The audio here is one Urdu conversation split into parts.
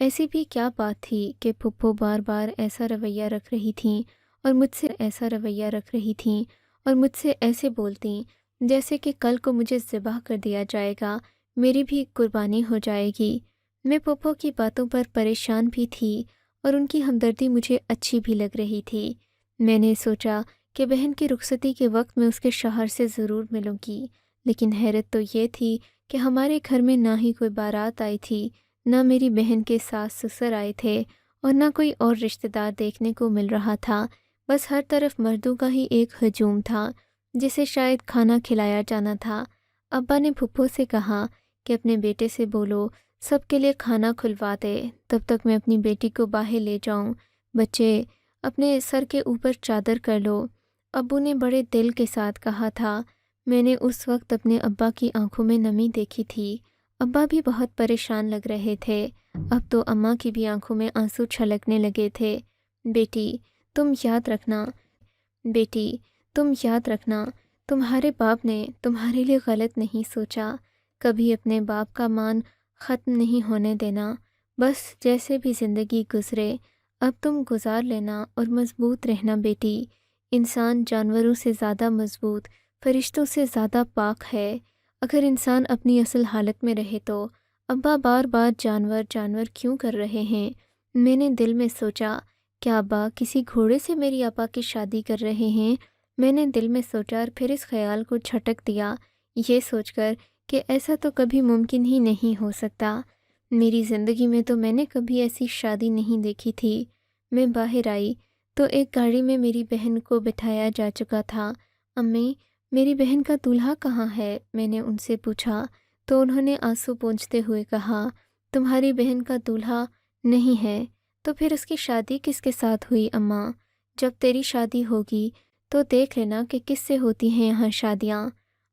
ایسی بھی کیا بات تھی کہ پھپھو بار بار ایسا رویہ رکھ رہی تھیں اور مجھ سے ایسا رویہ رکھ رہی تھیں اور مجھ سے ایسے بولتیں جیسے کہ کل کو مجھے ذبح کر دیا جائے گا، میری بھی قربانی ہو جائے گی۔ میں پھپھو کی باتوں پر پریشان بھی تھی اور ان کی ہمدردی مجھے اچھی بھی لگ رہی تھی۔ میں نے سوچا کہ بہن کی رخصتی کے وقت میں اس کے شوہر سے ضرور ملوں گی، لیکن حیرت تو یہ تھی کہ ہمارے گھر میں نہ ہی کوئی بارات آئی تھی، نہ میری بہن کے ساس سسر آئے تھے اور نہ کوئی اور رشتہ دار دیکھنے کو مل رہا تھا۔ بس ہر طرف مردوں کا ہی ایک ہجوم تھا جسے شاید کھانا کھلایا جانا تھا۔ ابا نے پھپھو سے کہا کہ اپنے بیٹے سے بولو سب کے لیے کھانا کھلوا دے، تب تک میں اپنی بیٹی کو باہر لے جاؤں۔ بچے اپنے سر کے اوپر چادر کر لو، ابو نے بڑے دل کے ساتھ کہا تھا۔ میں نے اس وقت اپنے ابا کی آنکھوں میں نمی دیکھی تھی۔ ابا بھی بہت پریشان لگ رہے تھے۔ اب تو اماں کی بھی آنکھوں میں آنسو چھلکنے لگے تھے۔ بیٹی تم یاد رکھنا، بیٹی تم یاد رکھنا، تمہارے باپ نے تمہارے لیے غلط نہیں سوچا، کبھی اپنے باپ کا مان ختم نہیں ہونے دینا۔ بس جیسے بھی زندگی گزرے اب تم گزار لینا اور مضبوط رہنا بیٹی۔ انسان جانوروں سے زیادہ مضبوط، فرشتوں سے زیادہ پاک ہے۔ اگر انسان اپنی اصل حالت میں رہے تو ابا بار بار جانور جانور کیوں کر رہے ہیں؟ میں نے دل میں سوچا کیا ابا کسی گھوڑے سے میری آپا کی شادی کر رہے ہیں؟ میں نے دل میں سوچا اور پھر اس خیال کو جھٹک دیا، یہ سوچ کر کہ ایسا تو کبھی ممکن ہی نہیں ہو سکتا۔ میری زندگی میں تو میں نے کبھی ایسی شادی نہیں دیکھی تھی۔ میں باہر آئی تو ایک گاڑی میں میری بہن کو بٹھایا جا چکا تھا۔ امی میری بہن کا دولہا کہاں ہے؟ میں نے ان سے پوچھا تو انہوں نے آنسو پونچھتے ہوئے کہا تمہاری بہن کا دولہا نہیں ہے تو پھر اس کی شادی کس کے ساتھ ہوئی اماں؟ جب تیری شادی ہوگی تو دیکھ لینا کہ کس سے ہوتی ہیں یہاں شادیاں۔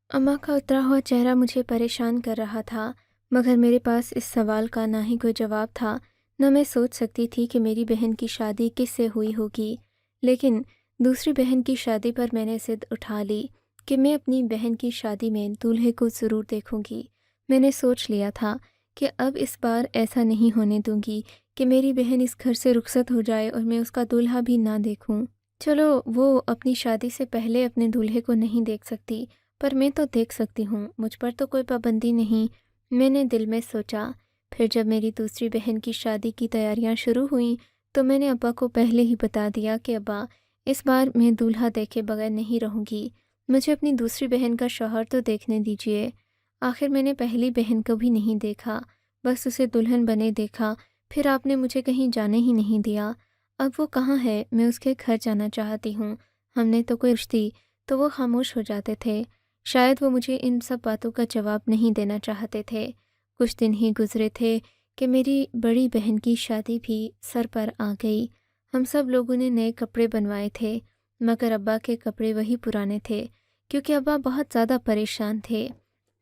اماں کا اترا ہوا چہرہ مجھے پریشان کر رہا تھا، مگر میرے پاس اس سوال کا نہ ہی کوئی جواب تھا، نہ میں سوچ سکتی تھی کہ میری بہن کی شادی کس سے ہوئی ہوگی۔ لیکن دوسری بہن کی شادی پر میں نے ضد اٹھا لی کہ میں اپنی بہن کی شادی میں دولہے کو ضرور دیکھوں گی۔ میں نے سوچ لیا تھا کہ اب اس بار ایسا نہیں ہونے دوں گی کہ میری بہن اس گھر سے رخصت ہو جائے اور میں اس کا دولہا بھی نہ دیکھوں۔ چلو وہ اپنی شادی سے پہلے اپنے دولہے کو نہیں دیکھ سکتی، پر میں تو دیکھ سکتی ہوں، مجھ پر تو کوئی پابندی نہیں، میں نے دل میں سوچا۔ پھر جب میری دوسری بہن کی شادی کی تیاریاں شروع ہوئیں تو میں نے ابا کو پہلے ہی بتا دیا کہ ابا اس بار میں دولہا دیکھے بغیر نہیں رہوں گی، مجھے اپنی دوسری بہن کا شوہر تو دیکھنے دیجیے۔ آخر میں نے پہلی بہن کو بھی نہیں دیکھا، بس اسے دلہن بنے دیکھا، پھر آپ نے مجھے کہیں جانے ہی نہیں دیا۔ اب وہ کہاں ہے؟ میں اس کے گھر جانا چاہتی ہوں۔ ہم نے تو کوئی رشتی تو وہ خاموش ہو جاتے تھے، شاید وہ مجھے ان سب باتوں کا جواب نہیں دینا چاہتے تھے۔ کچھ دن ہی گزرے تھے کہ میری بڑی بہن کی شادی بھی سر پر آ گئی۔ ہم سب لوگوں نے نئے کپڑے بنوائے تھے، مگر ابا کے کپڑے وہی پرانے تھے، کیونکہ ابا بہت زیادہ پریشان تھے۔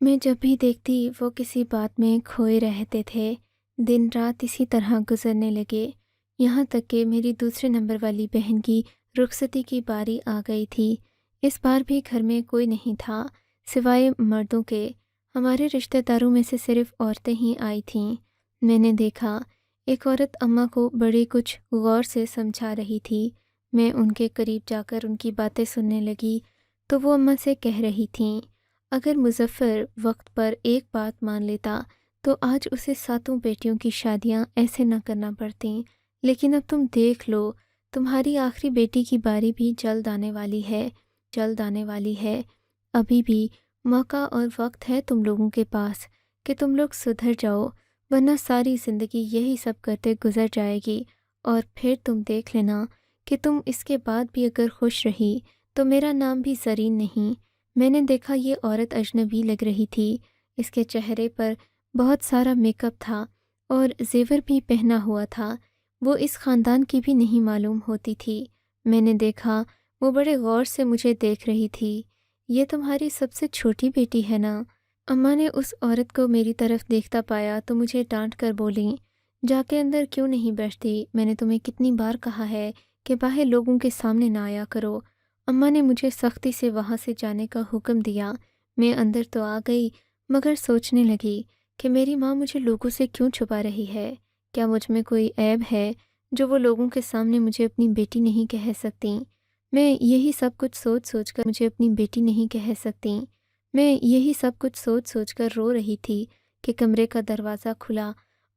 میں جب بھی دیکھتی وہ کسی بات میں کھوئے رہتے تھے۔ دن رات اسی طرح گزرنے لگے، یہاں تک کہ میری دوسرے نمبر والی بہن کی رخصتی کی باری آ گئی تھی۔ اس بار بھی گھر میں کوئی نہیں تھا سوائے مردوں کے، ہمارے رشتہ داروں میں سے صرف عورتیں ہی آئی تھیں۔ میں نے دیکھا ایک عورت اماں کو بڑے کچھ غور سے سمجھا رہی تھی۔ میں ان کے قریب جا کر ان کی باتیں سننے لگی تو وہ اماں سے کہہ رہی تھیں اگر مظفر وقت پر ایک بات مان لیتا تو آج اسے 7 بیٹیوں کی شادیاں ایسے نہ کرنا پڑتیں، لیکن اب تم دیکھ لو تمہاری آخری بیٹی کی باری بھی جلد آنے والی ہے، جلد آنے والی ہے۔ ابھی بھی موقع اور وقت ہے تم لوگوں کے پاس کہ تم لوگ سدھر جاؤ، ورنہ ساری زندگی یہی سب کرتے گزر جائے گی، اور پھر تم دیکھ لینا کہ تم اس کے بعد بھی اگر خوش رہی تو میرا نام بھی زرین نہیں۔ میں نے دیکھا یہ عورت اجنبی لگ رہی تھی، اس کے چہرے پر بہت سارا میک اپ تھا اور زیور بھی پہنا ہوا تھا، وہ اس خاندان کی بھی نہیں معلوم ہوتی تھی۔ میں نے دیکھا وہ بڑے غور سے مجھے دیکھ رہی تھی۔ یہ تمہاری سب سے چھوٹی بیٹی ہے نا؟ اماں نے اس عورت کو میری طرف دیکھتا پایا تو مجھے ڈانٹ کر بولیں جا کے اندر کیوں نہیں بیٹھتی؟ میں نے تمہیں کتنی بار کہا ہے کہ باہر لوگوں کے سامنے نہ آیا کرو۔ اماں نے مجھے سختی سے وہاں سے جانے کا حکم دیا۔ میں اندر تو آ گئی، مگر سوچنے لگی کہ میری ماں مجھے لوگوں سے کیوں چھپا رہی ہے، کیا مجھ میں کوئی عیب ہے جو وہ لوگوں کے سامنے مجھے اپنی بیٹی نہیں کہہ سکتیں؟ میں یہی سب کچھ سوچ سوچ کر مجھے اپنی بیٹی نہیں کہہ سکتیں۔ میں یہی سب کچھ سوچ سوچ کر رو رہی تھی کہ کمرے کا دروازہ کھلا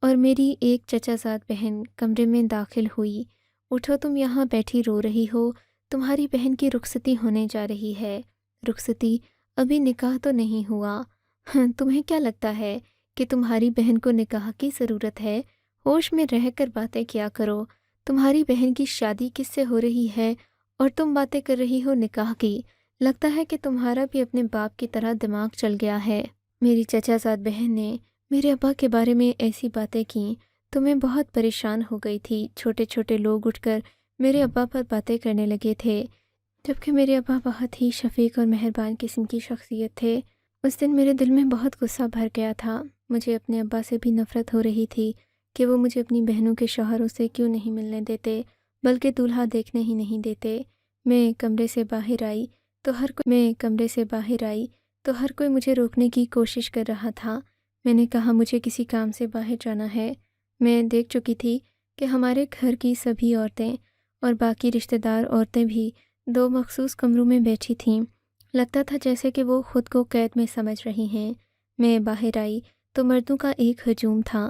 اور میری ایک چچا زاد بہن کمرے میں داخل ہوئی۔ اٹھو، تم یہاں بیٹھی رو رہی ہو، تمہاری بہن کی رخصتی ہونے جا رہی ہے۔ رخصتی؟ ابھی نکاح تو نہیں ہوا۔ تمہیں کیا لگتا ہے کہ تمہاری بہن کو نکاح کی ضرورت ہے؟ ہوش میں رہ کر باتیں کیا کرو۔ تمہاری بہن کی شادی کس سے ہو رہی ہے اور تم باتیں کر رہی ہو نکاح کی؟ لگتا ہے کہ تمہارا بھی اپنے باپ کی طرح دماغ چل گیا ہے۔ میری چچا زاد بہن نے میرے ابا کے بارے میں ایسی باتیں کیں تو میں بہت پریشان ہو گئی تھی۔ چھوٹے چھوٹے لوگ اٹھ کر میرے ابا پر باتیں کرنے لگے تھے، جبکہ میرے ابا بہت ہی شفیق اور مہربان قسم کی شخصیت تھے۔ اس دن میرے دل میں بہت غصہ بھر گیا تھا۔ مجھے اپنے ابا سے بھی نفرت ہو رہی تھی کہ وہ مجھے اپنی بہنوں کے شوہروں سے کیوں نہیں ملنے دیتے، بلکہ دولہا دیکھنے ہی نہیں دیتے۔ میں کمرے سے باہر آئی تو ہر کوئی مجھے روکنے کی کوشش کر رہا تھا۔ میں نے کہا مجھے کسی کام سے باہر جانا ہے۔ میں دیکھ چکی تھی کہ ہمارے گھر کی سبھی عورتیں اور باقی رشتہ دار عورتیں بھی 2 مخصوص کمروں میں بیٹھی تھیں۔ لگتا تھا جیسے کہ وہ خود کو قید میں سمجھ رہی ہیں۔ میں باہر آئی تو مردوں کا ایک ہجوم تھا۔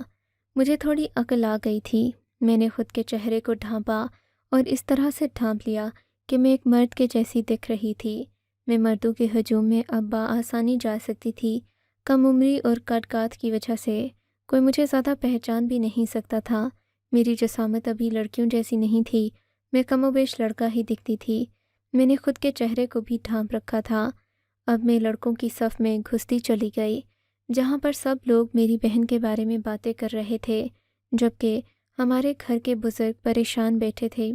مجھے تھوڑی عقل آ گئی تھی۔ میں نے خود کے چہرے کو ڈھانپا اور اس طرح سے ڈھانپ لیا کہ میں ایک مرد کے جیسی دکھ رہی تھی۔ میں مردوں کے ہجوم میں اب بآسانی جا سکتی تھی۔ کم عمری اور قد کات کی وجہ سے کوئی مجھے زیادہ پہچان بھی نہیں سکتا تھا۔ میری جسامت ابھی لڑکیوں جیسی نہیں تھی، میں کم و بیش لڑکا ہی دکھتی تھی۔ میں نے خود کے چہرے کو بھی ڈھانپ رکھا تھا۔ اب میں لڑکوں کی صف میں گھستی چلی گئی، جہاں پر سب لوگ میری بہن کے بارے میں باتیں کر رہے تھے، جبکہ ہمارے گھر کے بزرگ پریشان بیٹھے تھے۔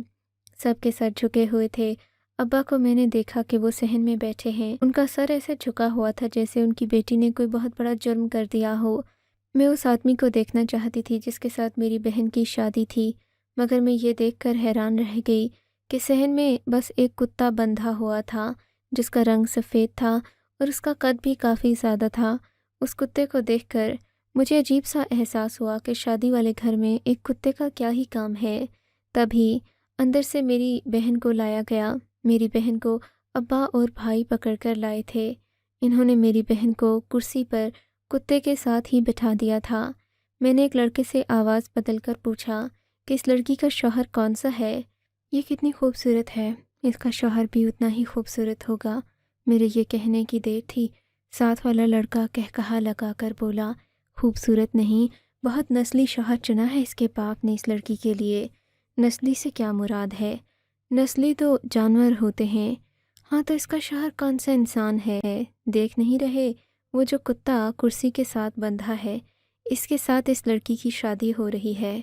سب کے سر جھکے ہوئے تھے۔ ابا کو میں نے دیکھا کہ وہ صحن میں بیٹھے ہیں۔ ان کا سر ایسے جھکا ہوا تھا جیسے ان کی بیٹی نے کوئی بہت بڑا جرم کر دیا ہو۔ میں اس آدمی کو دیکھنا چاہتی تھی جس کے ساتھ میری بہن کی شادی تھی، مگر میں یہ دیکھ کر حیران رہ گئی کہ صحن میں بس ایک کتا بندھا ہوا تھا جس کا رنگ سفید تھا اور اس کا قد بھی کافی زیادہ تھا۔ اس کتے کو دیکھ کر مجھے عجیب سا احساس ہوا کہ شادی والے گھر میں ایک کتے کا کیا ہی کام ہے۔ تبھی اندر سے میری بہن کو لایا گیا۔ میری بہن کو ابا اور بھائی پکڑ کر لائے تھے۔ انہوں نے میری بہن کو کرسی پر کتے کے ساتھ ہی بٹھا دیا تھا۔ میں نے ایک لڑکے سے آواز بدل کر پوچھا کہ اس لڑکی کا شوہر کون سا ہے؟ یہ کتنی خوبصورت ہے، اس کا شوہر بھی اتنا ہی خوبصورت ہوگا۔ میرے یہ کہنے کی دیر تھی، ساتھ والا لڑکا کہکہا لگا کر بولا، خوبصورت نہیں، بہت نسلی شوہر چنا ہے اس کے باپ نے اس لڑکی کے لیے۔ نسلی سے کیا مراد ہے؟ نسلی تو جانور ہوتے ہیں۔ ہاں تو اس کا شوہر کون سا انسان ہے؟ دیکھ نہیں رہے وہ جو کتا کرسی کے ساتھ بندھا ہے، اس کے ساتھ اس لڑکی کی شادی ہو رہی ہے۔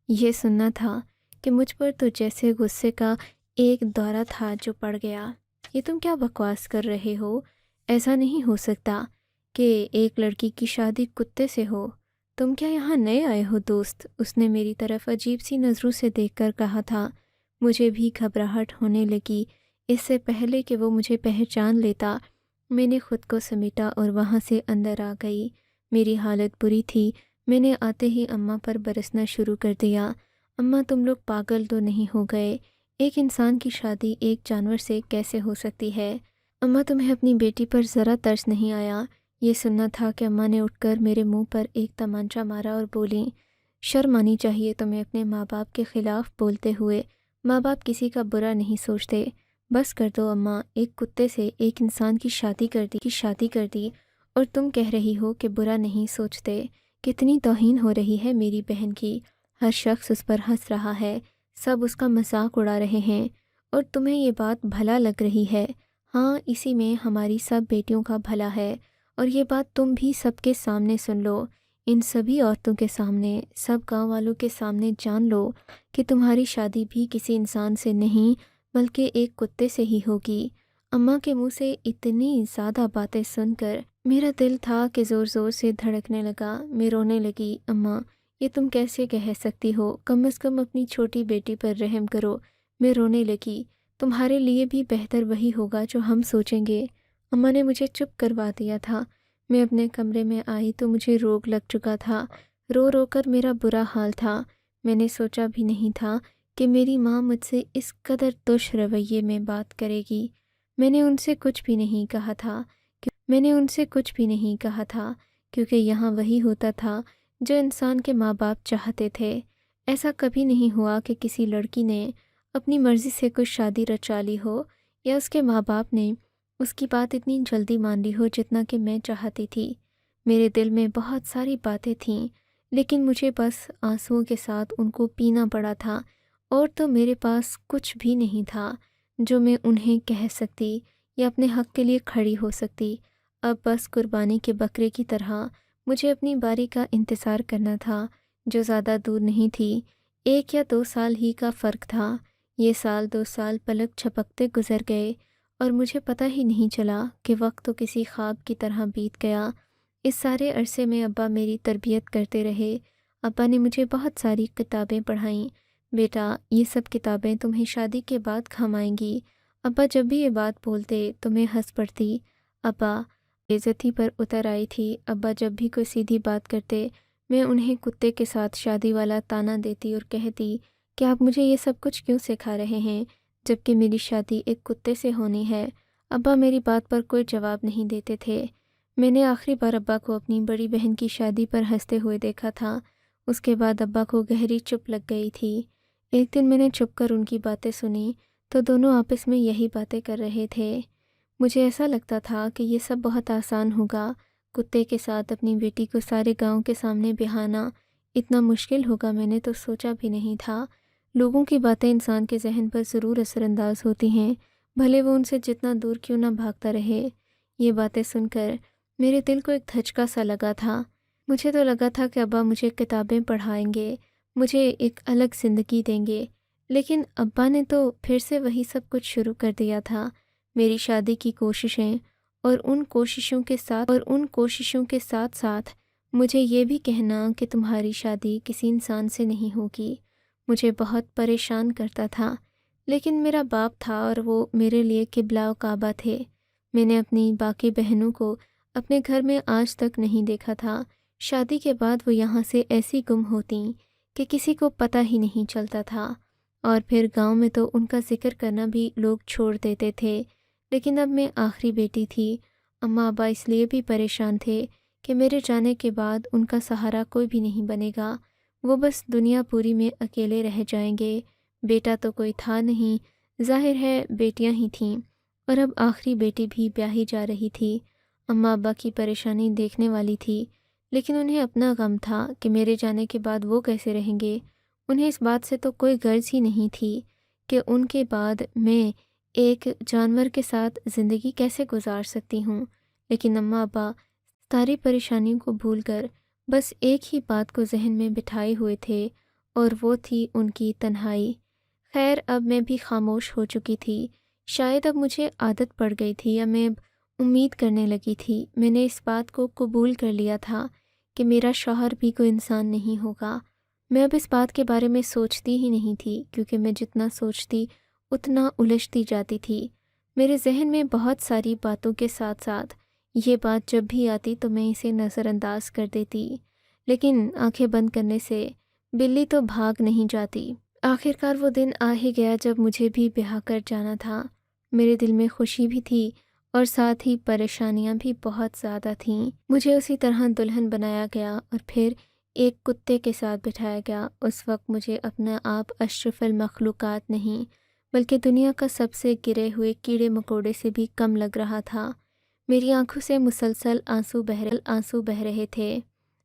یہ سننا تھا کہ مجھ پر تو جیسے غصے کا ایک دورہ تھا جو پڑ گیا۔ یہ تم کیا بکواس کر رہے ہو؟ ایسا نہیں ہو سکتا کہ ایک لڑکی کی شادی کتے سے ہو۔ تم کیا یہاں نئے آئے ہو دوست؟ اس نے میری طرف عجیب سی نظروں سے دیکھ کر کہا تھا۔ مجھے بھی گھبراہٹ ہونے لگی۔ اس سے پہلے کہ وہ مجھے پہچان لیتا، میں نے خود کو سمیٹا اور وہاں سے اندر آ گئی۔ میری حالت بری تھی۔ میں نے آتے ہی اماں پر برسنا شروع کر دیا۔ اماں، تم لوگ پاگل تو نہیں ہو گئے؟ ایک انسان کی شادی ایک جانور سے کیسے ہو سکتی ہے؟ اماں، تمہیں اپنی بیٹی پر ذرا ترس نہیں آیا؟ یہ سننا تھا کہ اماں نے اٹھ کر میرے منہ پر ایک تمانچہ مارا اور بولیں، شرم آنی چاہیے تمہیں اپنے ماں باپ کے خلاف بولتے ہوئے۔ ماں باپ کسی کا برا نہیں سوچتے۔ بس کر دو اماں، ایک کتے سے ایک انسان کی شادی کر دی اور تم کہہ رہی ہو کہ برا نہیں سوچتے۔ کتنی توہین ہو رہی ہے میری بہن کی۔ ہر شخص اس پر ہنس رہا ہے، سب اس کا مذاق اڑا رہے ہیں اور تمہیں یہ بات بھلا لگ رہی ہے۔ ہاں، اسی میں ہماری سب بیٹیوں کا بھلا ہے، اور یہ بات تم بھی سب کے سامنے سن لو، ان سبھی عورتوں کے سامنے، سب گاؤں والوں کے سامنے جان لو کہ تمہاری شادی بھی کسی انسان سے نہیں بلکہ ایک کتے سے ہی ہوگی۔ اماں کے منہ سے اتنی زیادہ باتیں سن کر میرا دل تھا کہ زور زور سے دھڑکنے لگا۔ میں رونے لگی۔ اماں، یہ تم کیسے کہہ سکتی ہو؟ کم از کم اپنی چھوٹی بیٹی پر رحم کرو۔ میں رونے لگی۔ تمہارے لیے بھی بہتر وہی ہوگا جو ہم سوچیں گے۔ اماں نے مجھے چپ کروا دیا تھا۔ میں اپنے کمرے میں آئی تو مجھے روگ لگ چکا تھا۔ رو رو کر میرا برا حال تھا۔ میں نے سوچا بھی نہیں تھا کہ میری ماں مجھ سے اس قدر تش رویے میں بات کرے گی۔ میں نے ان سے کچھ بھی نہیں کہا تھا کیونکہ یہاں وہی ہوتا تھا جو انسان کے ماں باپ چاہتے تھے۔ ایسا کبھی نہیں ہوا کہ کسی لڑکی نے اپنی مرضی سے کوئی شادی رچا لی ہو یا اس کے ماں باپ نے اس کی بات اتنی جلدی مان لی ہو جتنا کہ میں چاہتی تھی۔ میرے دل میں بہت ساری باتیں تھیں، لیکن مجھے بس آنسوؤں کے ساتھ ان کو پینا پڑا تھا، اور تو میرے پاس کچھ بھی نہیں تھا جو میں انہیں کہہ سکتی یا اپنے حق کے لیے کھڑی ہو سکتی۔ اب بس قربانی کے بکرے کی طرح مجھے اپنی باری کا انتظار کرنا تھا، جو زیادہ دور نہیں تھی۔ 1 یا 2 سال ہی کا فرق تھا۔ یہ 2 سال پلک جھپکتے گزر گئے اور مجھے پتہ ہی نہیں چلا کہ وقت تو کسی خواب کی طرح بیت گیا۔ اس سارے عرصے میں ابا میری تربیت کرتے رہے۔ ابا نے مجھے بہت ساری کتابیں پڑھائیں۔ بیٹا، یہ سب کتابیں تمہیں شادی کے بعد کام آئیں گی۔ ابا جب بھی یہ بات بولتے تو میں ہنس پڑتی۔ ابا عزتی پر اتر آئی تھی۔ ابا جب بھی کوئی سیدھی بات کرتے، میں انہیں کتے کے ساتھ شادی والا طعنہ دیتی اور کہتی کہ آپ مجھے یہ سب کچھ کیوں سکھا رہے ہیں جبکہ میری شادی ایک کتے سے ہونی ہے۔ ابا میری بات پر کوئی جواب نہیں دیتے تھے۔ میں نے آخری بار ابا کو اپنی بڑی بہن کی شادی پر ہنستے ہوئے دیکھا تھا۔ اس کے بعد ابا کو گہری چپ لگ گئی تھی۔ ایک دن میں نے چھپ کر ان کی باتیں سنی تو دونوں آپس میں یہی باتیں کر رہے تھے۔ مجھے ایسا لگتا تھا کہ یہ سب بہت آسان ہوگا۔ کتے کے ساتھ اپنی بیٹی کو سارے گاؤں کے سامنے بہانا اتنا مشکل ہوگا میں نے تو سوچا بھی نہیں تھا۔ لوگوں کی باتیں انسان کے ذہن پر ضرور اثر انداز ہوتی ہیں، بھلے وہ ان سے جتنا دور کیوں نہ بھاگتا رہے۔ یہ باتیں سن کر میرے دل کو ایک دھچکا سا لگا تھا۔ مجھے تو لگا تھا کہ ابا مجھے کتابیں پڑھائیں گے، مجھے ایک الگ زندگی دیں گے، لیکن ابا نے تو پھر سے وہی سب کچھ شروع کر دیا تھا۔ میری شادی کی کوششیں اور ان کوششوں کے ساتھ ساتھ مجھے یہ بھی کہنا کہ تمہاری شادی کسی انسان سے نہیں ہوگی، مجھے بہت پریشان کرتا تھا۔ لیکن میرا باپ تھا اور وہ میرے لیے قبلہ و کعبہ تھے۔ میں نے اپنی باقی بہنوں کو اپنے گھر میں آج تک نہیں دیکھا تھا۔ شادی کے بعد وہ یہاں سے ایسی گم ہوتیں کہ کسی کو پتہ ہی نہیں چلتا تھا، اور پھر گاؤں میں تو ان کا ذکر کرنا بھی لوگ چھوڑ دیتے تھے۔ لیکن اب میں آخری بیٹی تھی۔ اماں ابا اس لیے بھی پریشان تھے کہ میرے جانے کے بعد ان کا سہارا کوئی بھی نہیں بنے گا، وہ بس دنیا پوری میں اکیلے رہ جائیں گے۔ بیٹا تو کوئی تھا نہیں، ظاہر ہے بیٹیاں ہی تھیں، اور اب آخری بیٹی بھی بیاہی جا رہی تھی۔ اماں ابا کی پریشانی دیکھنے والی تھی، لیکن انہیں اپنا غم تھا کہ میرے جانے کے بعد وہ کیسے رہیں گے۔ انہیں اس بات سے تو کوئی غرض ہی نہیں تھی کہ ان کے بعد میں ایک جانور کے ساتھ زندگی کیسے گزار سکتی ہوں۔ لیکن اماں ابا ساری پریشانیوں کو بھول کر بس ایک ہی بات کو ذہن میں بٹھائے ہوئے تھے، اور وہ تھی ان کی تنہائی۔ خیر، اب میں بھی خاموش ہو چکی تھی۔ شاید اب مجھے عادت پڑ گئی تھی یا میں اب امید کرنے لگی تھی۔ میں نے اس بات کو قبول کر لیا تھا کہ میرا شوہر بھی کوئی انسان نہیں ہوگا۔ میں اب اس بات کے بارے میں سوچتی ہی نہیں تھی، کیونکہ میں جتنا سوچتی اتنا الجھتی جاتی تھی۔ میرے ذہن میں بہت ساری باتوں کے ساتھ ساتھ یہ بات جب بھی آتی تو میں اسے نظر انداز کر دیتی، لیکن آنکھیں بند کرنے سے بلی تو بھاگ نہیں جاتی۔ آخرکار وہ دن آ ہی گیا جب مجھے بھی بیاہ کر جانا تھا۔ میرے دل میں خوشی بھی تھی اور ساتھ ہی پریشانیاں بھی بہت زیادہ تھیں۔ مجھے اسی طرح دلہن بنایا گیا اور پھر ایک کتے کے ساتھ بٹھایا گیا۔ اس وقت مجھے اپنا آپ اشرف المخلوقات نہیں بلکہ دنیا کا سب سے گرے ہوئے کیڑے مکوڑے سے بھی کم لگ رہا تھا۔ میری آنکھوں سے مسلسل آنسو بہہ رہے تھے۔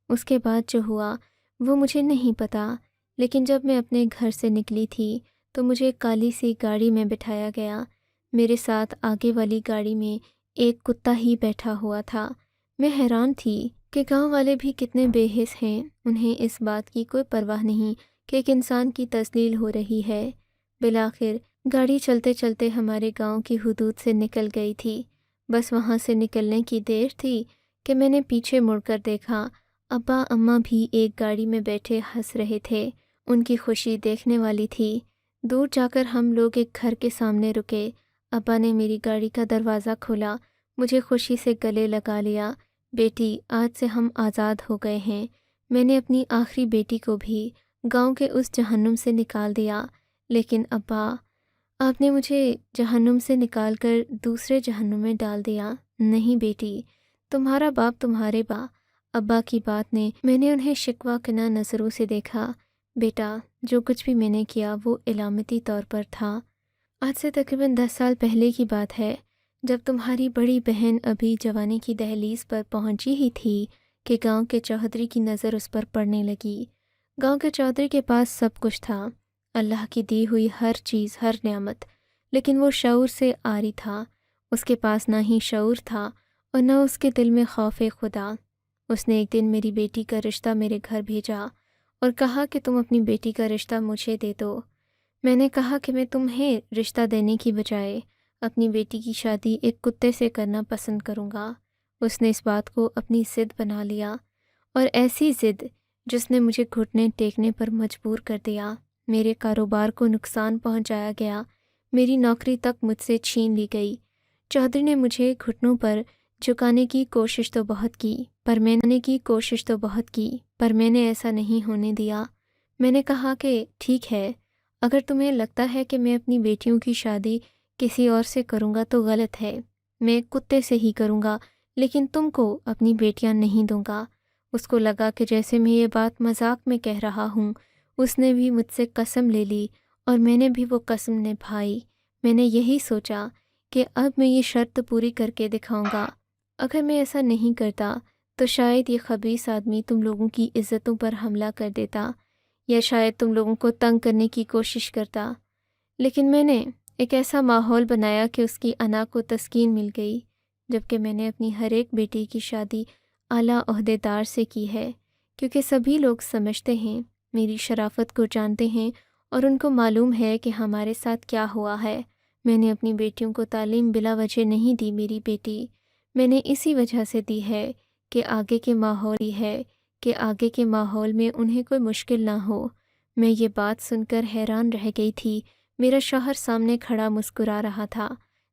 اس کے بعد جو ہوا وہ مجھے نہیں پتا، لیکن جب میں اپنے گھر سے نکلی تھی تو مجھے کالی سی گاڑی میں بٹھایا گیا۔ میرے ساتھ آگے والی گاڑی میں ایک کتا ہی بیٹھا ہوا تھا۔ میں حیران تھی کہ گاؤں والے بھی کتنے بے حس ہیں، انہیں اس بات کی کوئی پرواہ نہیں کہ ایک انسان کی تذلیل ہو رہی ہے۔ بالآخر گاڑی چلتے چلتے ہمارے گاؤں کی حدود سے نکل گئی تھی۔ بس وہاں سے نکلنے کی دیر تھی کہ میں نے پیچھے مڑ کر دیکھا، ابا اماں بھی ایک گاڑی میں بیٹھے ہنس رہے تھے۔ ان کی خوشی دیکھنے والی تھی۔ دور جا کر ہم لوگ ایک گھر کے سامنے رکے۔ ابا نے میری گاڑی کا دروازہ کھولا، مجھے خوشی سے گلے لگا لیا۔ بیٹی، آج سے ہم آزاد ہو گئے ہیں۔ میں نے اپنی آخری بیٹی کو بھی گاؤں کے اس جہنم سے نکال دیا، لیکن ابا، آپ نے مجھے جہنم سے نکال کر دوسرے جہنم میں ڈال دیا۔ نہیں بیٹی، تمہارا باپ تمہارے ابا کی بات میں نے انہیں شکوہ کناں نظروں سے دیکھا۔ بیٹا، جو کچھ بھی میں نے کیا وہ علامتی طور پر تھا۔ آج سے تقریباً 10 سال پہلے کی بات ہے، جب تمہاری بڑی بہن ابھی جوانی کی دہلیز پر پہنچی ہی تھی کہ گاؤں کے چودھری کی نظر اس پر پڑنے لگی۔ گاؤں کے چودھری کے پاس سب کچھ تھا، اللہ کی دی ہوئی ہر چیز، ہر نعمت، لیکن وہ شعور سے عاری تھا۔ اس کے پاس نہ ہی شعور تھا اور نہ اس کے دل میں خوف خدا۔ اس نے ایک دن میری بیٹی کا رشتہ میرے گھر بھیجا اور کہا کہ تم اپنی بیٹی کا رشتہ مجھے دے دو۔ میں نے کہا کہ میں تمہیں رشتہ دینے کی بجائے اپنی بیٹی کی شادی ایک کتے سے کرنا پسند کروں گا۔ اس نے اس بات کو اپنی ضد بنا لیا، اور ایسی ضد جس نے مجھے گھٹنے ٹیکنے پر مجبور کر دیا۔ میرے کاروبار کو نقصان پہنچایا گیا، میری نوکری تک مجھ سے چھین لی گئی۔ چودھری نے مجھے گھٹنوں پر جھکانے کی کوشش تو بہت کی، پر میں نے ایسا نہیں ہونے دیا۔ میں نے کہا کہ ٹھیک ہے، اگر تمہیں لگتا ہے کہ میں اپنی بیٹیوں کی شادی کسی اور سے کروں گا تو غلط ہے، میں کتے سے ہی کروں گا، لیکن تم کو اپنی بیٹیاں نہیں دوں گا۔ اس کو لگا کہ جیسے میں یہ بات مذاق میں کہہ رہا ہوں۔ اس نے بھی مجھ سے قسم لے لی اور میں نے بھی وہ قسم نبھائی۔ میں نے یہی سوچا کہ اب میں یہ شرط پوری کر کے دکھاؤں گا۔ اگر میں ایسا نہیں کرتا تو شاید یہ خبیث آدمی تم لوگوں کی عزتوں پر حملہ کر دیتا، یا شاید تم لوگوں کو تنگ کرنے کی کوشش کرتا۔ لیکن میں نے ایک ایسا ماحول بنایا کہ اس کی انا کو تسکین مل گئی، جبکہ میں نے اپنی ہر ایک بیٹی کی شادی اعلیٰ عہدے دار سے کی ہے، کیونکہ سبھی لوگ سمجھتے ہیں، میری شرافت کو جانتے ہیں، اور ان کو معلوم ہے کہ ہمارے ساتھ کیا ہوا ہے۔ میں نے اپنی بیٹیوں کو تعلیم بلا وجہ نہیں دی میری بیٹی، میں نے اسی وجہ سے دی ہے کہ آگے کے ماحول میں انہیں کوئی مشکل نہ ہو۔ میں یہ بات سن کر حیران رہ گئی تھی۔ میرا شوہر سامنے کھڑا مسکرا رہا تھا،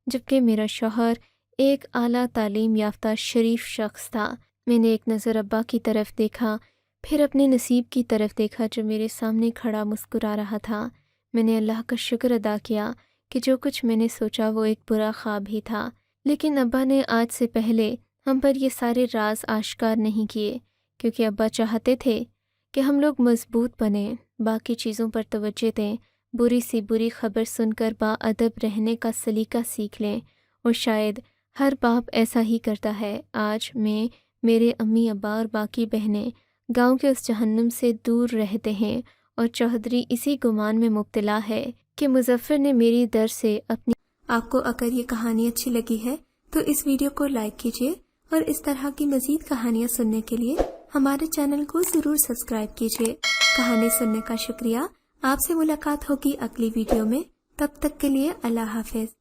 جبکہ میرا شوہر ایک اعلیٰ تعلیم یافتہ شریف شخص تھا۔ میں نے ایک نظر ابا کی طرف دیکھا، پھر اپنے نصیب کی طرف دیکھا جو میرے سامنے کھڑا مسکرا رہا تھا۔ میں نے اللہ کا شکر ادا کیا کہ جو کچھ میں نے سوچا وہ ایک برا خواب ہی تھا، لیکن ابا نے آج سے پہلے ہم پر یہ سارے راز آشکار نہیں کیے، کیونکہ ابا چاہتے تھے کہ ہم لوگ مضبوط بنیں، باقی چیزوں پر توجہ دیں، بری سی بری خبر سن کر باادب رہنے کا سلیقہ سیکھ لیں، اور شاید ہر باپ ایسا ہی کرتا ہے۔ آج میں، میرے امی ابا اور باقی بہنیں گاؤں کے اس جہنم سے دور رہتے ہیں، اور چودھری اسی گمان میں مبتلا ہے کہ مظفر نے میری در سے اپنی۔ آپ کو اگر یہ کہانی اچھی لگی ہے تو اس ویڈیو کو لائک کیجیے، اور اس طرح کی مزید کہانیاں سننے کے لیے ہمارے چینل کو ضرور سبسکرائب کیجیے۔ کہانی سننے کا شکریہ۔ آپ سے ملاقات ہوگی اگلی ویڈیو میں، تب تک کے لیے اللہ حافظ۔